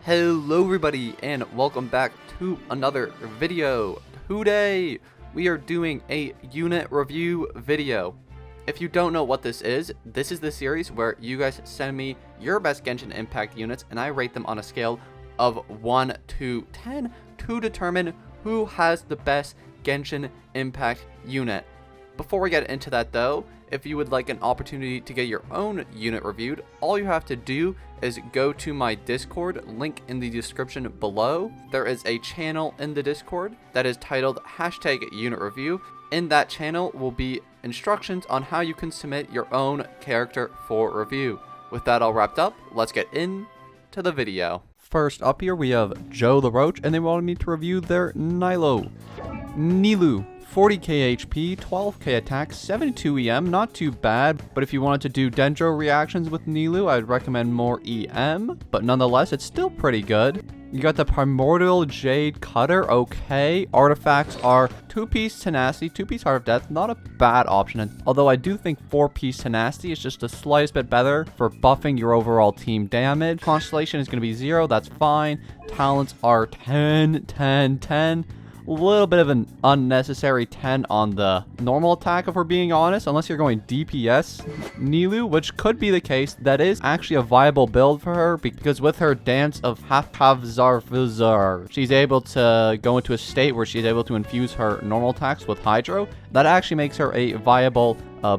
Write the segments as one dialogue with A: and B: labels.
A: Hello everybody and welcome back to another video. Today we are doing a unit review video. If you don't know what this is the series where you guys send me your best Genshin Impact units and I rate them on a scale of 1 to 10 to determine who has the best Genshin Impact unit. Before we get into that though, if you would like an opportunity to get your own unit reviewed, all you have to do is go to my Discord, link in the description below. There is a channel in the Discord that is titled #UnitReview. In that channel will be instructions on how you can submit your own character for review. With that all wrapped up, let's get into the video. First up here we have Joe the Roach, and they wanted me to review their Nylo. 40k HP, 12k attack, 72 EM, not too bad, but if you wanted to do Dendro reactions with Nylo, I'd recommend more EM, but nonetheless, it's still pretty good. You got the Primordial Jade Cutter, okay. Artifacts are 2-piece Tenacity, 2-piece Heart of Death, not a bad option, although I do think 4-piece Tenacity is just the slightest bit better for buffing your overall team damage. Constellation is going to be 0, that's fine. Talents are 10, 10, 10. A little bit of an unnecessary 10 on the normal attack if we're being honest, unless you're going DPS Nylo, which could be the case. That is actually a viable build for her because with her Dance of Haphazarvizar, she's able to go into a state where she's able to infuse her normal attacks with Hydro. That actually makes her a viable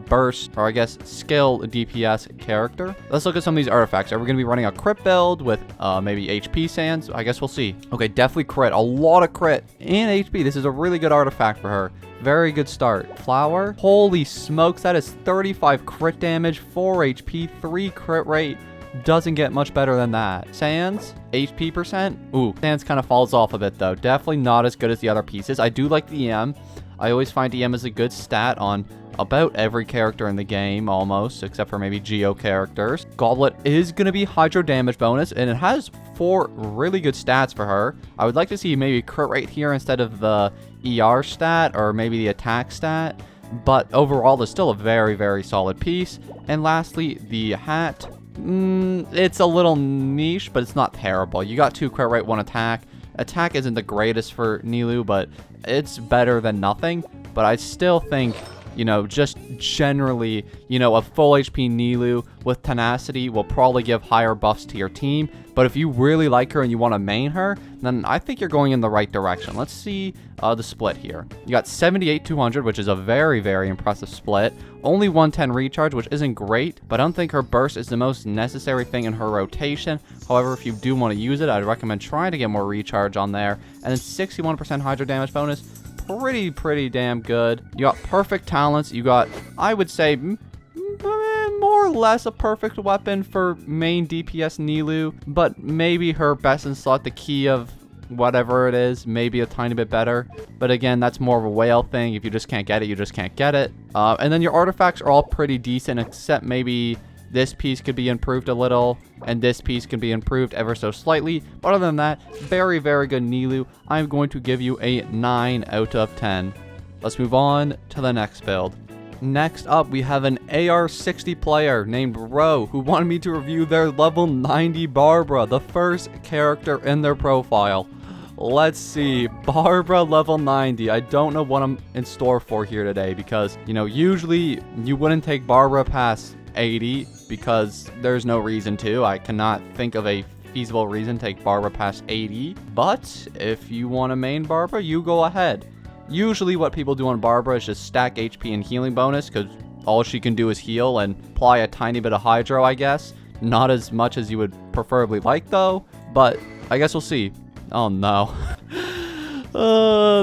A: burst, or I guess skill DPS character. Let's look at some of these artifacts. Are we going to be running a crit build with maybe HP sands? I guess we'll see. Okay, definitely crit. A lot of crit and HP. This is a really good artifact for her. Very good start. Flower. Holy smokes, that is 35 crit damage, 4 HP, 3 crit rate. Doesn't get much better than that. Sands, HP percent. Ooh, Sands kind of falls off a bit though. Definitely not as good as the other pieces. I do like the EM. I always find EM is a good stat on about every character in the game, almost, except for maybe Geo characters. Goblet is going to be Hydro damage bonus, and it has 4 really good stats for her. I would like to see maybe crit rate here instead of the ER stat, or maybe the attack stat. But overall, it's still a very, very solid piece. And lastly, the hat. It's a little niche, but it's not terrible. You got 2 crit rate, 1 attack. Attack isn't the greatest for Nylo, but it's better than nothing. But I still think, you know, just generally, you know, a full HP Nylo with Tenacity will probably give higher buffs to your team. But if you really like her and you want to main her, then I think you're going in the right direction. Let's see the split here. You got 78-200, which is a very, very impressive split. Only 110 recharge, which isn't great, but I don't think her burst is the most necessary thing in her rotation. However, if you do want to use it, I'd recommend trying to get more recharge on there. And then 61% Hydro damage bonus. Pretty damn good. You got perfect talents. You got, I would say, more or less a perfect weapon for main DPS Nylo, but maybe her best in slot, the key of whatever it is, maybe a tiny bit better. But again, that's more of a whale thing. If you just can't get it, you just can't get it. And then your artifacts are all pretty decent, except maybe this piece could be improved a little, and this piece can be improved ever so slightly. But other than that, very, very good Nylo. I'm going to give you a 9 out of 10. Let's move on to the next build. Next up, we have an AR60 player named Ro, who wanted me to review their level 90 Barbara, the first character in their profile. Let's see, Barbara level 90. I don't know what I'm in store for here today because, you know, usually you wouldn't take Barbara past 80 because there's no reason to. I cannot think of a feasible reason to take Barbara past 80. But if you want to main Barbara, you go ahead. Usually what people do on Barbara is just stack HP and healing bonus because all she can do is heal and apply a tiny bit of Hydro, I guess. Not as much as you would preferably like though, but I guess we'll see. Oh no.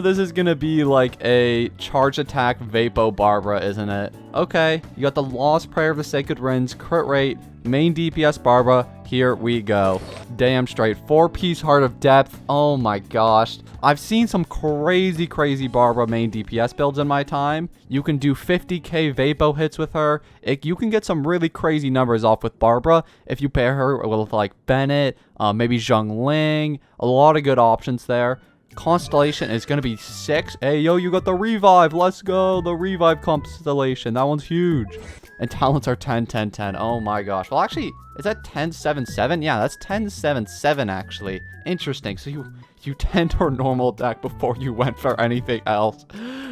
A: This is gonna be like a charge attack Vapo Barbara, isn't it? Okay, you got the Lost Prayer of the Sacred Winds, crit rate, main DPS Barbara. Here we go. Damn straight. 4-piece Heart of Depth. Oh my gosh. I've seen some crazy Barbara main DPS builds in my time. You can do 50k Vapo hits with her. You can get some really crazy numbers off with Barbara if you pair her with like Bennett, maybe Zhongling. A lot of good options there. Constellation is going to be 6. Hey, yo, you got the Revive. Let's go. The Revive Constellation. That one's huge. And talents are 10, 10, 10. Oh my gosh. Well, actually, is that 10, 7, 7? Yeah, that's 10, 7, 7, actually. Interesting. So you 10 or normal attack before you went for anything else.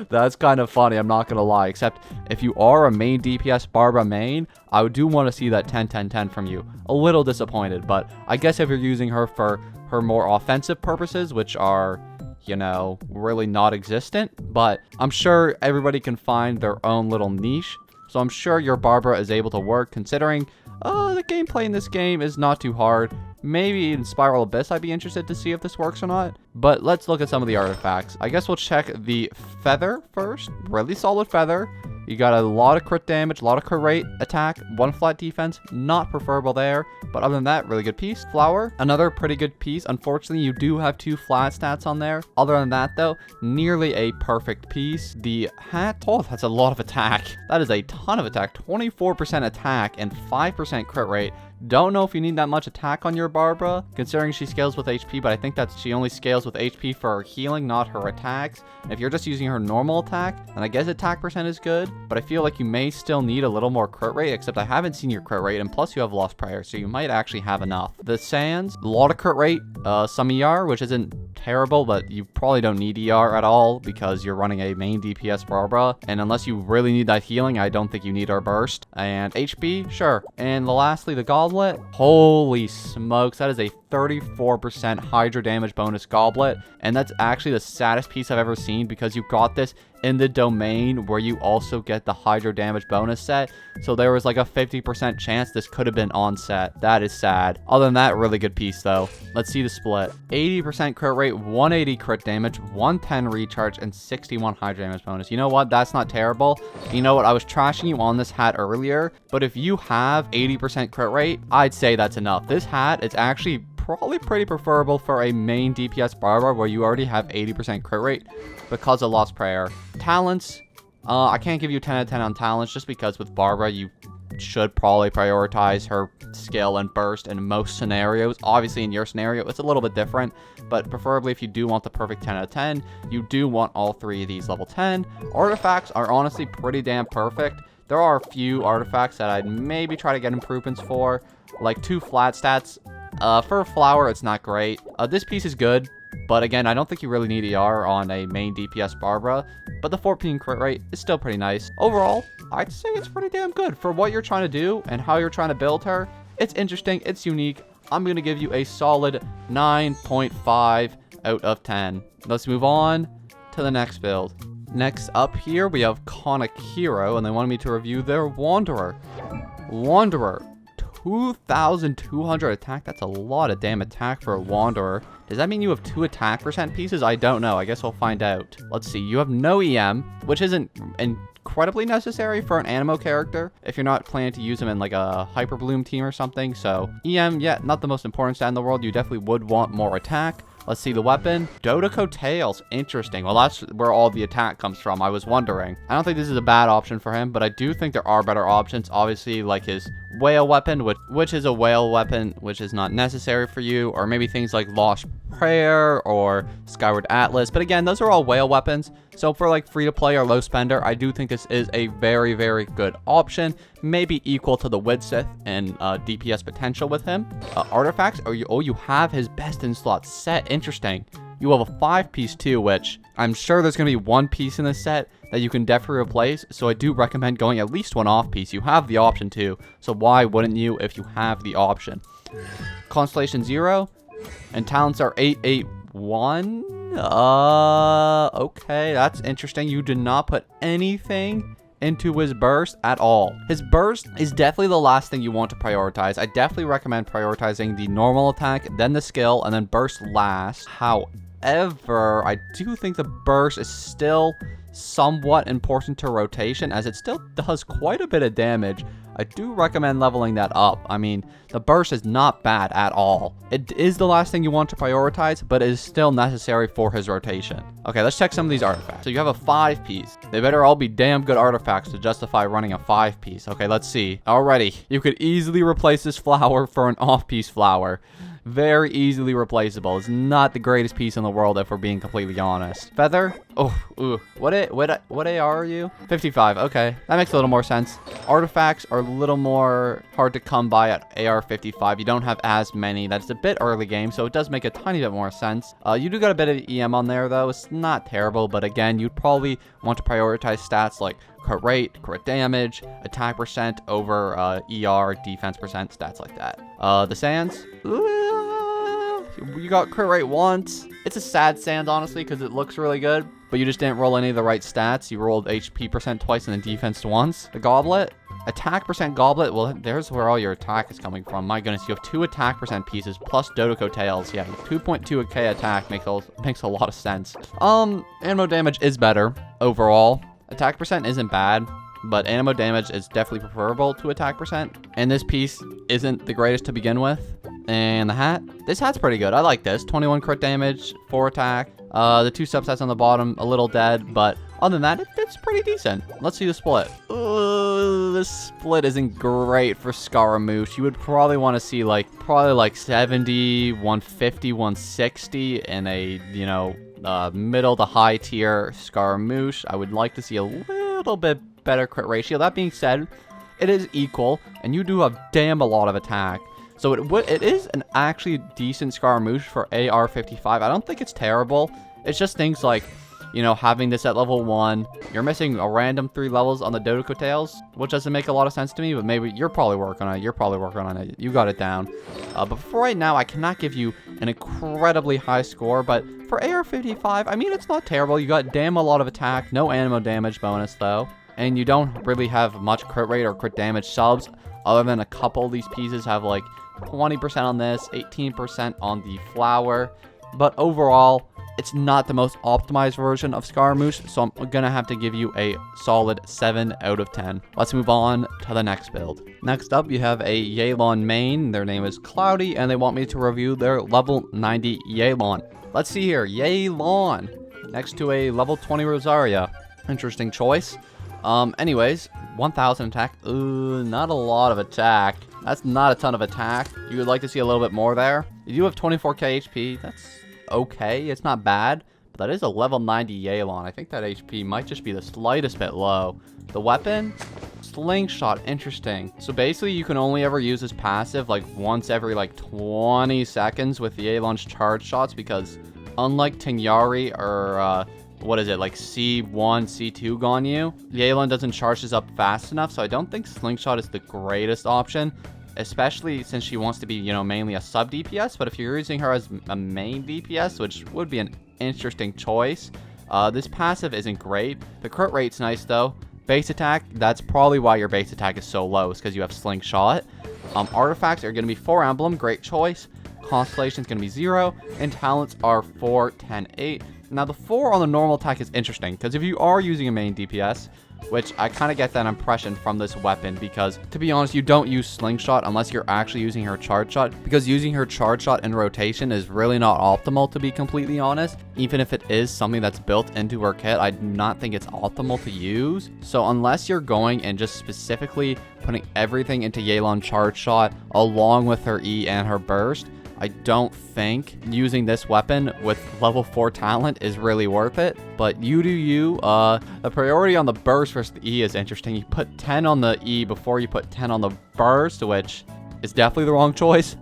A: That's kind of funny, I'm not gonna lie. Except if you are a main DPS Barbara main, I do want to see that 10, 10, 10 from you. A little disappointed, but I guess if you're using her for her more offensive purposes, which are, you know, really not existent, but I'm sure everybody can find their own little niche. So I'm sure your Barbara is able to work, considering the gameplay in this game is not too hard. Maybe in Spiral Abyss I'd be interested to see if this works or not. But let's look at some of the artifacts. I guess we'll check the feather first. Really solid feather. You got a lot of crit damage, a lot of crit rate, attack, 1 flat defense, not preferable there. But other than that, really good piece. Flower, another pretty good piece. Unfortunately, you do have 2 flat stats on there. Other than that though, nearly a perfect piece. The hat, oh, that's a lot of attack. That is a ton of attack, 24% attack and 5% crit rate. Don't know if you need that much attack on your Barbara, considering she scales with HP, but I think that she only scales with HP for her healing, not her attacks. If you're just using her normal attack, then I guess attack percent is good, but I feel like you may still need a little more crit rate, except I haven't seen your crit rate, and plus you have lost prayer, so you might actually have enough. The sands, a lot of crit rate, some ER, which isn't terrible, but you probably don't need ER at all because you're running a main DPS Barbara, and unless you really need that healing, I don't think you need her burst. And HP, sure. And lastly, the goblet. Holy smokes, that is a 34% Hydra damage bonus goblet, and that's actually the saddest piece I've ever seen because you got this in the domain where you also get the Hydra damage bonus set, so there was like a 50% chance this could have been on set. That is sad. Other than that, really good piece though. Let's see the split. 80% crit rate, 180 crit damage, 110 recharge, and 61 Hydra damage bonus. You know what? That's not terrible. You know what? I was trashing you on this hat earlier, but if you have 80% crit rate, I'd say that's enough. This hat is actually probably pretty preferable for a main DPS Barbara where you already have 80% crit rate because of Lost Prayer. Talents, I can't give you 10 out of 10 on talents just because with Barbara you should probably prioritize her skill and burst in most scenarios. Obviously in your scenario it's a little bit different, but preferably if you do want the perfect 10 out of 10, you do want all 3 of these level 10. Artifacts are honestly pretty damn perfect. There are a few artifacts that I'd maybe try to get improvements for, like 2 flat stats. For a flower, it's not great. This piece is good, but again, I don't think you really need ER on a main DPS Barbara, but the 14 crit rate is still pretty nice. Overall, I'd say it's pretty damn good for what you're trying to do and how you're trying to build her. It's interesting, it's unique. I'm going to give you a solid 9.5 out of 10. Let's move on to the next build. Next up here, we have Konic Hero, and they wanted me to review their Wanderer. Wanderer. 2,200 attack. That's a lot of damn attack for a Wanderer. Does that mean you have 2 attack percent pieces? I don't know. I guess we'll find out. Let's see. You have no EM, which isn't incredibly necessary for an Animo character if you're not planning to use him in like a Hyper Bloom team or something. So EM, yeah, not the most important stat in the world. You definitely would want more attack. Let's see the weapon. Dodoko Tails. Interesting. Well, that's where all the attack comes from. I was wondering. I don't think this is a bad option for him, but I do think there are better options. Obviously, like his whale weapon, which is a whale weapon, which is not necessary for you, or maybe things like Lost Prayer or Skyward Atlas. But again, those are all whale weapons. So for like free to play or low spender, I do think this is a very, very good option. Maybe equal to the Widsith and DPS potential with him. Artifacts, you have his best in slot set. Interesting. You have a 5-piece too, which I'm sure there's going to be 1 piece in this set that you can definitely replace, so I do recommend going at least 1 off piece. You have the option too, so why wouldn't you if you have the option? Constellation 0, and talents are 8, 8, 1. Okay, that's interesting. You did not put anything into his burst at all. His burst is definitely the last thing you want to prioritize. I definitely recommend prioritizing the normal attack, then the skill, and then burst last. However, I do think the burst is still somewhat important to rotation as it still does quite a bit of damage. I do recommend leveling that up. I mean, the burst is not bad at all. It is the last thing you want to prioritize, but it is still necessary for his rotation. Okay, let's check some of these artifacts. So you have a 5-piece. They better all be damn good artifacts to justify running a 5-piece. Okay, let's see. Alrighty, you could easily replace this flower for an off-piece flower. very easily replaceable. It's not the greatest piece in the world if we're being completely honest. Feather? Oh, ooh. What AR are you? 55. Okay, that makes a little more sense. Artifacts are a little more hard to come by at AR 55. You don't have as many. That's a bit early game, so it does make a tiny bit more sense. You do got a bit of EM on there though. It's not terrible, but again, you'd probably want to prioritize stats like crit rate, crit damage, attack percent over ER, defense percent, stats like that. The sands? You got crit rate once. It's a sad sand, honestly, because it looks really good, but you just didn't roll any of the right stats. You rolled HP percent twice and then defense once. The goblet? Attack percent goblet, well, there's where all your attack is coming from. My goodness, you have 2 attack percent pieces plus Dodoko tails. Yeah, 2.2k attack makes a lot of sense. Ammo damage is better overall. Attack percent isn't bad, but ammo damage is definitely preferable to attack percent. And this piece isn't the greatest to begin with. And the hat? This hat's pretty good. I like this. 21 crit damage, 4 attack. The 2 subsets on the bottom, a little dead, but other than that, it's pretty decent. Let's see the split. This split isn't great for Scaramouche. You would probably want to see probably like 70, 150, 160 in a, middle to high tier Scaramouche. I would like to see a little bit better crit ratio. That being said, it is equal, and you do have damn a lot of attack. So it is an actually decent Scaramouche for AR 55. I don't think it's terrible. It's just things like, having this at level 1. You're missing a random 3 levels on the Dodoko tails, which doesn't make a lot of sense to me, but maybe you're probably working on it. You got it down. But for right now, I cannot give you an incredibly high score, but for AR 55, I mean, it's not terrible. You got damn a lot of attack, no ammo damage bonus though, and you don't really have much crit rate or crit damage subs, other than a couple of these pieces have 20% on this, 18% on the flower, but overall, it's not the most optimized version of Scaramouche, so I'm gonna have to give you a solid 7 out of 10. Let's move on to the next build. Next up, you have a Yaylon main. Their name is Cloudy, and they want me to review their level 90 Yaylon. Let's see here, Yaylon, next to a level 20 Rosaria. Interesting choice. Anyways, 1000 attack. Ooh, not a lot of attack. That's not a ton of attack. You would like to see a little bit more there. You do have 24k HP. That's okay. It's not bad. But that is a level 90 Yaylon. I think that HP might just be the slightest bit low. The weapon? Slingshot. Interesting. So basically, you can only ever use this passive once every 20 seconds with the Yaylon's charge shots, because unlike Tingari or what is it, C1, C2 Ganyu, Yaylon doesn't charge this up fast enough, so I don't think Slingshot is the greatest option, especially since she wants to be, mainly a sub DPS. But if you're using her as a main DPS, which would be an interesting choice, this passive isn't great. The crit rate's nice though. Base attack, that's probably why your base attack is so low, is because you have Slingshot. Artifacts are going to be 4 emblem, great choice. Constellation's going to be 0, and talents are 4, 10, 8. Now, the 4 on the normal attack is interesting, because if you are using a main DPS, which I kind of get that impression from this weapon, because, to be honest, you don't use Slingshot unless you're actually using her charge shot, because using her charge shot in rotation is really not optimal, to be completely honest. Even if it is something that's built into her kit, I do not think it's optimal to use. So unless you're going and just specifically putting everything into Yaylon charge shot, along with her E and her burst, I don't think using this weapon with level 4 talent is really worth it, but you do you. The priority on the burst versus the E is interesting. You put 10 on the E before you put 10 on the burst, which is definitely the wrong choice.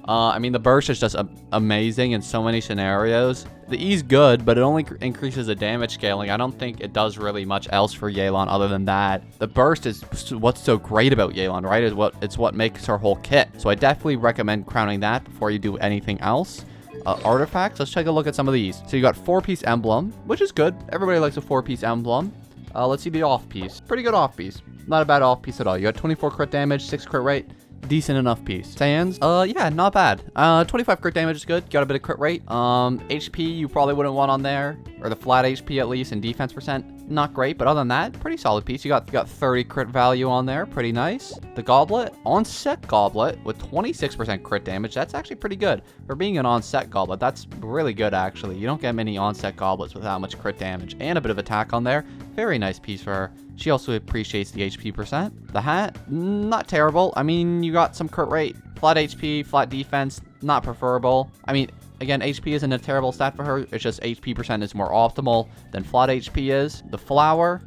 A: I mean, the burst is just amazing in so many scenarios. The E's good, but it only increases the damage scaling. I don't think it does really much else for Yaylon other than that. The burst is what's so great about Yaylon, right? It's what makes her whole kit. So I definitely recommend crowning that before you do anything else. Artifacts, let's take a look at some of these. So you got 4-piece emblem, which is good. Everybody likes a 4-piece emblem. Let's see the off piece. Pretty good off piece. Not a bad off piece at all. You got 24 crit damage, 6 crit rate. Decent enough piece. Sands, yeah, not bad. 25 crit damage is good. Got a bit of crit rate. HP, you probably wouldn't want on there, or the flat HP at least, and defense percent, not great. But other than that, pretty solid piece. You got 30 crit value on there, pretty nice. The goblet, on-set goblet with 26% crit damage. That's actually pretty good for being an on-set goblet. That's really good actually. You don't get many on-set goblets with that much crit damage and a bit of attack on there. Very nice piece for her. She also appreciates the HP percent. The hat, not terrible. I mean, you got some crit rate, Flat HP, flat defense, not preferable. I mean, again, HP isn't a terrible stat for her. It's just HP percent is more optimal than flat HP is. The flower,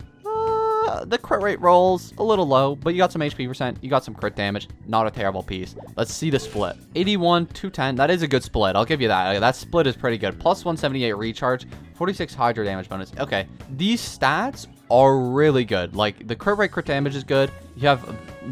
A: the crit rate rolls a little low, but you got some HP percent, you got some crit damage. Not a terrible piece. Let's see the split. 81, 210. That is a good split. I'll give you that. That split is pretty good. Plus 178 recharge, 46 hydro damage bonus. Okay, these stats are really good. Like, the crit rate, crit damage is good. You have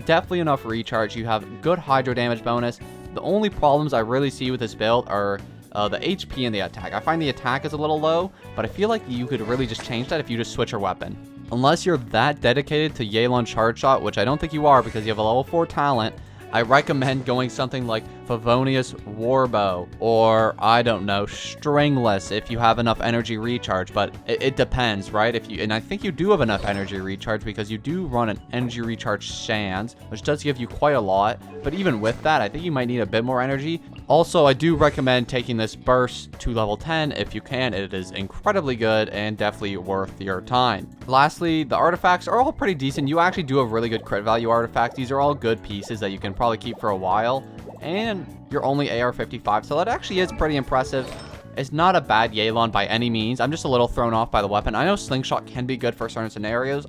A: definitely enough recharge. You have good hydro damage bonus. The only problems I really see with this build are the HP and the attack. I find the attack is a little low, but I feel like you could really just change that if you just switch your weapon. Unless you're that dedicated to Yaylon Charge Shot, which I don't think you are because you have a level 4 talent, I recommend going something like Favonius Warbow, or I don't know, Stringless if you have enough energy recharge, but it depends, right? And I think you do have enough energy recharge because you do run an energy recharge Shands, which does give you quite a lot, but even with that, I think you might need a bit more energy. Also, I do recommend taking this burst to level 10 if you can. It is incredibly good and definitely worth your time. Lastly, the artifacts are all pretty decent. You actually do have really good crit value artifacts. These are all good pieces that you can probably keep for a while, and you're only AR-55, so that actually is pretty impressive. It's not a bad Yaylon by any means. I'm just a little thrown off by the weapon. I know Slingshot can be good for certain scenarios.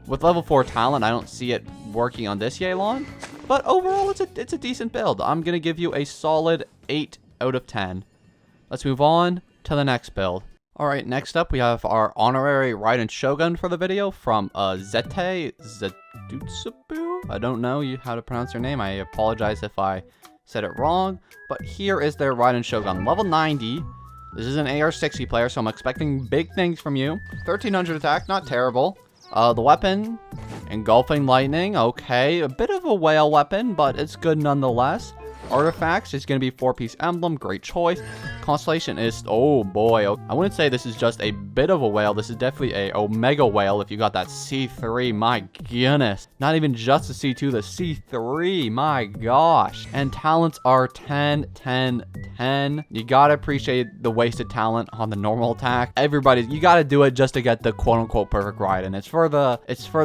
A: With level 4 talent, I don't see it working on this Yaylon. But overall, it's a decent build. I'm going to give you a solid 8 out of 10. Let's move on to the next build. Alright, next up we have our honorary Raiden Shogun for the video from Zete. Zetutsubu? I don't know how to pronounce your name. I apologize if I said it wrong. But here is their Raiden Shogun. Level 90. This is an AR-60 player, so I'm expecting big things from you. 1300 attack, not terrible. The weapon, Engulfing Lightning, okay. A bit of a whale weapon, but it's good nonetheless. Artifacts is going to be 4-piece emblem, great choice. Constellation is, oh boy, I wouldn't say this is just a bit of a whale. This is definitely a Omega whale if you got that C3, my goodness. Not even just the C2, the C3, my gosh. And talents are 10, 10, 10. You gotta appreciate the wasted talent on the normal attack. You gotta do it just to get the quote-unquote perfect Raiden. It's for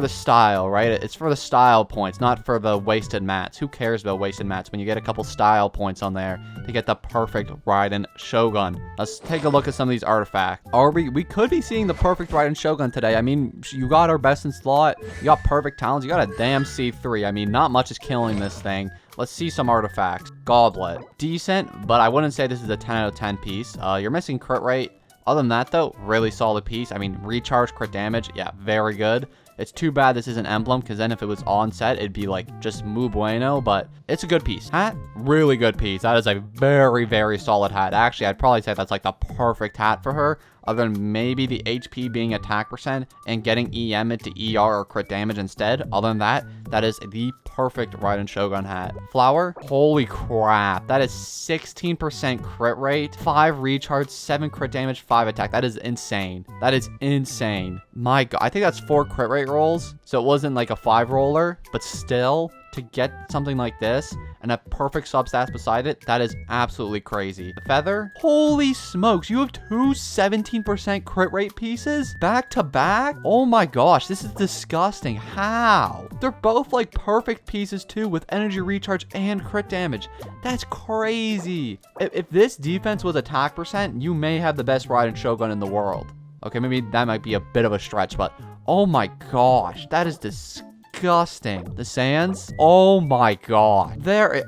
A: the style, right? It's for the style points, not for the wasted mats. Who cares about wasted mats when you get a couple style points on there to get the perfect Raiden Shogun? Let's take a look at some of these artifacts. We could be seeing the perfect Raiden Shogun today. I mean, you got our best in slot, you got perfect talents, you got a damn C3. I mean, not much is killing this thing. Let's see some artifacts. Goblet, decent, but I wouldn't say this is a 10 out of 10 piece. You're missing crit rate. Other than that though, really solid piece. I mean, recharge, crit damage, yeah, very good. It's too bad this is an emblem, because then if it was on set, it'd be like just muy bueno, but it's a good piece. Hat, really good piece. That is a very, very solid hat. Actually, I'd probably say that's like the perfect hat for her, other than maybe the HP being attack percent and getting EM into ER or crit damage instead. Other than that, that is the perfect Raiden Shogun hat. Flower, holy crap. That is 16% crit rate, 5 recharge, 7 crit damage, 5 attack. That is insane. That is insane. My god, I think that's 4 crit rate rolls, so it wasn't like a 5 roller, but still, to get something like this and a perfect substats beside it, that is absolutely crazy. The feather, holy smokes, you have 2 17% crit rate pieces back to back. Oh my gosh, this is disgusting. How? They're both like perfect pieces too, with energy recharge and crit damage. That's crazy. If this defense was attack percent, you may have the best Raiden Shogun in the world. Okay, maybe that might be a bit of a stretch, but oh my gosh, that is disgusting. The sands, oh my god, there,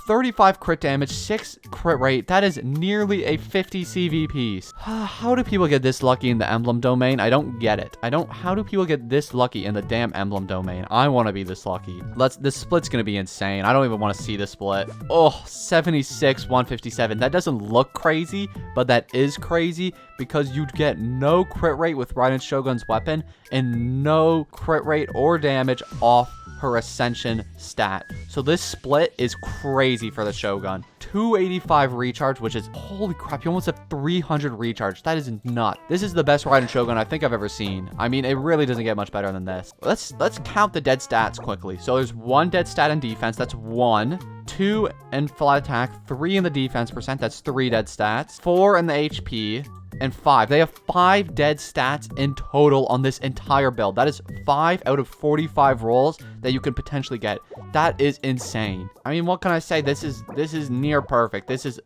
A: 35 crit damage, 6 crit rate. That is nearly a 50 CV piece. How do people get this lucky in the emblem domain? I don't get it. How do people get this lucky in the damn emblem domain? I want to be this lucky. This split's gonna be insane. I don't even want to see the split. Oh, 76 157. That doesn't look crazy, but that is crazy, because you'd get no crit rate with Raiden Shogun's weapon and no crit rate or damage off her Ascension stat. So this split is crazy for the Shogun. 285 recharge, which is, holy crap, you almost have 300 recharge. That is nuts. This is the best Raiden Shogun I think I've ever seen. I mean, it really doesn't get much better than this. Let's count the dead stats quickly. So there's 1 dead stat in defense, that's 1. 2 in flat attack, 3 in the defense percent, that's 3 dead stats. 4 in the HP, and 5. They have 5 dead stats in total on this entire build. That is 5 out of 45 rolls that you can potentially get. That is insane. I mean, what can I say? This is near perfect. This is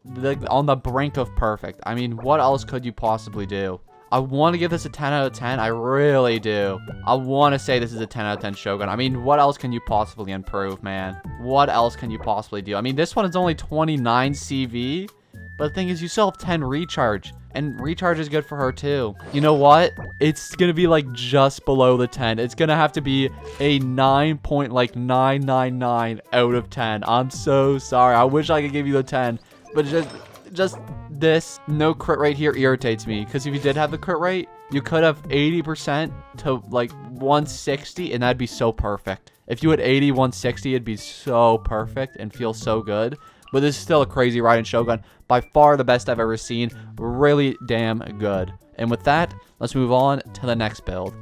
A: on the brink of perfect. I mean, what else could you possibly do? I want to give this a 10 out of 10. I really do. I want to say this is a 10 out of 10 Shogun. I mean, what else can you possibly improve, man? What else can you possibly do? I mean, this one is only 29 CV. But the thing is, you still have 10 recharge. And recharge is good for her, too. You know what? It's going to be, like, just below the 10. It's going to have to be a 9.999 out of 10. I'm so sorry. I wish I could give you the 10. But just this no crit rate here irritates me, because if you did have the crit rate, you could have 80% to like 160, and that'd be so perfect. If you had 80, 160, it'd be so perfect and feel so good. But this is still a crazy Raiden Shogun. By far the best I've ever seen. Really damn good. And with that, let's move on to the next build.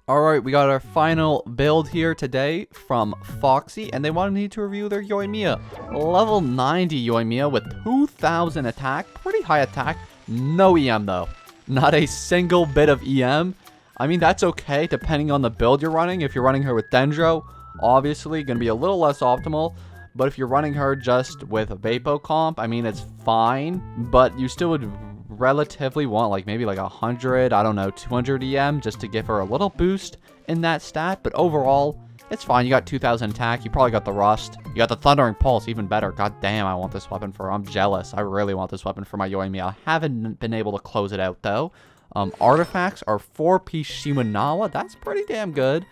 A: Alright, we got our final build here today from Foxy, and they wanted me to review their Yoimiya. Level 90 Yoimiya with 2000 attack, pretty high attack, no EM though. Not a single bit of EM. I mean, that's okay depending on the build you're running. If you're running her with Dendro, obviously going to be a little less optimal. But if you're running her just with a Vapo comp, I mean, it's fine, but you still would relatively want like maybe like 100, I don't know, 200 EM just to give her a little boost in that stat. But overall, it's fine. You got 2000 attack. You probably got the Rust. You got the Thundering Pulse, even better. God damn, I want this weapon for her. I'm jealous. I really want this weapon for my Yoimiya. I haven't been able to close it out though. Artifacts are 4-piece Shimunawa. That's pretty damn good.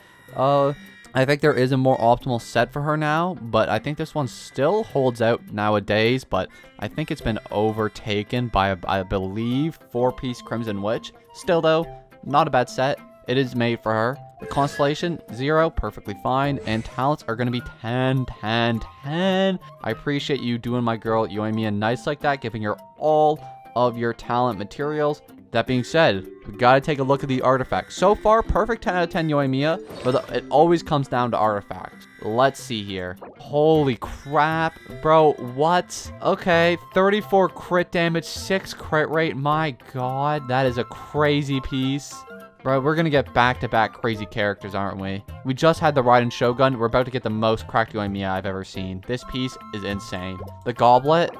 A: I think there is a more optimal set for her now, but I think this one still holds out nowadays, but I think it's been overtaken by, I believe, 4-piece Crimson Witch. Still, though, not a bad set. It is made for her. The Constellation, 0, perfectly fine, and talents are going to be 10, 10, 10. I appreciate you doing my girl Yoimiya nice like that, giving her all of your talent materials. That being said, we gotta take a look at the artifacts. So far, perfect 10 out of 10 Yoimiya, but it always comes down to artifacts. Let's see here. Holy crap, bro, what? Okay, 34 crit damage, 6 crit rate. My god, that is a crazy piece. Bro, we're gonna get back-to-back crazy characters, aren't we? We just had the Raiden Shogun. We're about to get the most cracked Yoimiya I've ever seen. This piece is insane. The Goblet,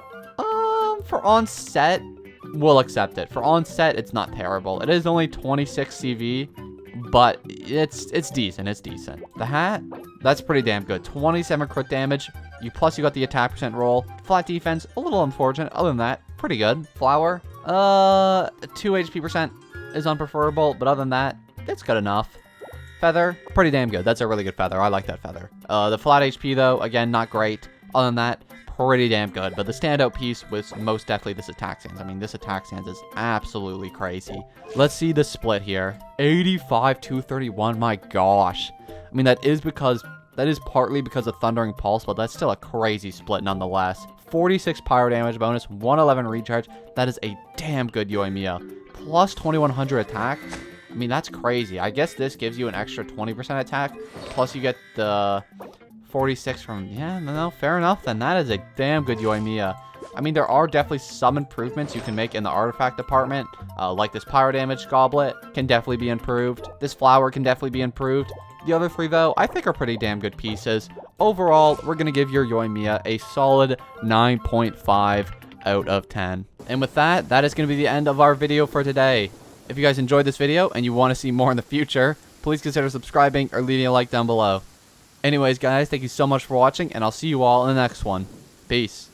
A: for on-set, we'll accept it. For on-set, it's not terrible. It is only 26 CV, but it's decent. It's decent. The hat, that's pretty damn good. 27 crit damage. Plus you got the attack percent roll. Flat defense, a little unfortunate. Other than that, pretty good. Flower, 2 HP percent is unpreferable, but other than that, it's good enough. Feather, pretty damn good. That's a really good feather. I like that feather. The flat HP though, again, not great. Other than that, pretty damn good. But the standout piece was most definitely this attack stance. I mean, this attack stance is absolutely crazy. Let's see the split here. 85 231. My gosh. I mean, that is partly because of Thundering Pulse, but that's still a crazy split nonetheless. 46 pyro damage bonus, 111 recharge. That is a damn good Yoimiya. Plus 2100 attack. I mean, that's crazy. I guess this gives you an extra 20% attack. Plus you get the 46 from, yeah, no, fair enough, then that is a damn good Yoimiya. I mean, there are definitely some improvements you can make in the artifact department, like this pyro damage goblet can definitely be improved. This flower can definitely be improved. The other 3, though, I think are pretty damn good pieces. Overall, we're going to give your Yoimiya a solid 9.5 out of 10. And with that, that is going to be the end of our video for today. If you guys enjoyed this video and you want to see more in the future, please consider subscribing or leaving a like down below. Anyways, guys, thank you so much for watching, and I'll see you all in the next one. Peace.